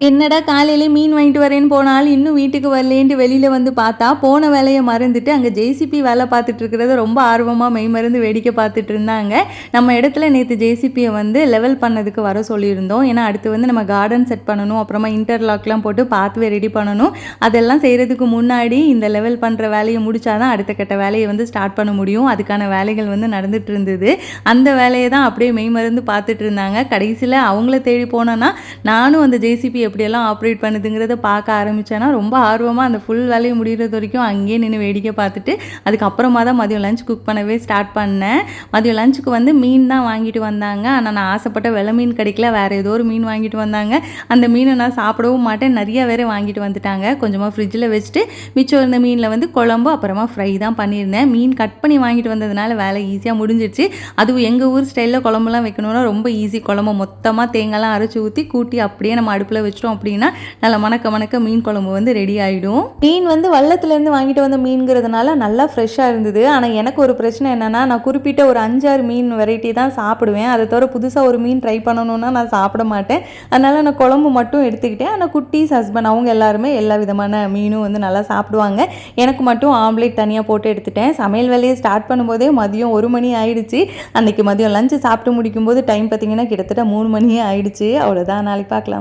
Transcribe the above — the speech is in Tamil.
என்னடா காலையிலே மீன் வாங்கிட்டு வரேன்னு போனாலும் இன்னும் வீட்டுக்கு வரலேன்ட்டு வெளியில் வந்து பார்த்தா போன வேலையை மறந்துட்டு அங்கே ஜேசிபி வேலை பார்த்துட்டு இருக்கிறத ரொம்ப ஆர்வமாக மெய்மறந்து வேடிக்கை பார்த்துட்டு இருந்தாங்க. நம்ம இடத்துல நேற்று ஜேசிபியை வந்து லெவல் பண்ணதுக்கு வர சொல்லியிருந்தோம். ஏன்னா அடுத்து வந்து நம்ம கார்டன் செட் பண்ணணும், அப்புறமா இன்டர்லாக்லாம் போட்டு பாத்வே ரெடி பண்ணணும். அதெல்லாம் செய்கிறதுக்கு முன்னாடி இந்த லெவல் பண்ணுற வேலையை முடிச்சாதான் அடுத்த கட்ட வேலையை வந்து ஸ்டார்ட் பண்ண முடியும். அதுக்கான வேலைகள் வந்து நடந்துட்டு இருந்தது. அந்த வேலையை தான் அப்படியே மெய்மறந்து பார்த்துட்டு இருந்தாங்க. கடைசியில் அவங்கள தேடி போனோன்னா நானும் அந்த ஜேசிபி எப்படியெல்லாம் ஆப்ரேட் பண்ணுதுங்கிறத பார்க்க ஆரம்பித்தேன்னா ரொம்ப ஆர்வமாக அந்த ஃபுல் வேலையை முடிகிறது வரைக்கும் அங்கேயே நின்று வேடிக்கை பார்த்துட்டு அதுக்கப்புறமா தான் மதியம் லஞ்ச் குக் பண்ணவே ஸ்டார்ட் பண்ணேன். மதியம் லஞ்சுக்கு வந்து மீன் தான் வாங்கிட்டு வந்தாங்க. ஆனால் நான் ஆசைப்பட்ட வெள்ளை மீன் கிடைக்கல, வேறு ஏதோ ஒரு மீன் வாங்கிட்டு வந்தாங்க. அந்த மீனை நான் சாப்பிடவும் மாட்டேன், நிறையா வேறு வாங்கிட்டு வந்துட்டாங்க. கொஞ்சமாக ஃப்ரிட்ஜில் வச்சுட்டு மிச்சம் இருந்த மீனில் வந்து குழம்பு அப்புறமா ஃப்ரை தான் பண்ணியிருந்தேன். மீன் கட் பண்ணி வாங்கிட்டு வந்ததுனால வேலை ஈஸியாக முடிஞ்சிடுச்சு. அதுவும் எங்கள் ஊர் ஸ்டைலில் குழம்புலாம் வைக்கணுன்னா ரொம்ப ஈஸி. குழம்பு மொத்தமாக தேங்காய்லாம் அரைச்சி ஊற்றி கூட்டி அப்படியே நம்ம அடுப்பில் வச்சிட்டோம் அப்படின்னா நல்லா மணக்க மணக்க மீன் குழம்பு வந்து ரெடி ஆகிடும். மீன் வந்து வள்ளத்துலேருந்து வாங்கிட்டு வந்த மீன்கிறதுனால நல்லா ஃப்ரெஷ்ஷாக இருந்தது. ஆனால் எனக்கு ஒரு பிரச்சனை என்னென்னா, நான் குறிப்பிட்ட ஒரு 5-6 மீன் வெரைட்டி தான் சாப்பிடுவேன். அதை தவிர புதுசாக ஒரு மீன் ட்ரை பண்ணணுன்னா நான் சாப்பிட மாட்டேன். அதனால் நான் குழம்பு மட்டும் எடுத்துக்கிட்டேன். ஆனால் குட்டீஸ், ஹஸ்பண்ட் அவங்க எல்லாருமே எல்லா விதமான மீனும் வந்து நல்லா சாப்பிடுவாங்க. எனக்கு மட்டும் ஆம்லேட் தனியாக போட்டு எடுத்துட்டேன். சமையல் வேலையை ஸ்டார்ட் பண்ணும்போதே மதியம் 1 மணி ஆயிடுச்சு. அன்றைக்கி மதியம் லஞ்சு சாப்பிட்டு முடிக்கும்போது டைம் பார்த்திங்கன்னா கிட்டத்தட்ட 3 மணியே ஆயிடுச்சு. அவ்வளோதான், நாளைக்கு பார்க்கலாம்.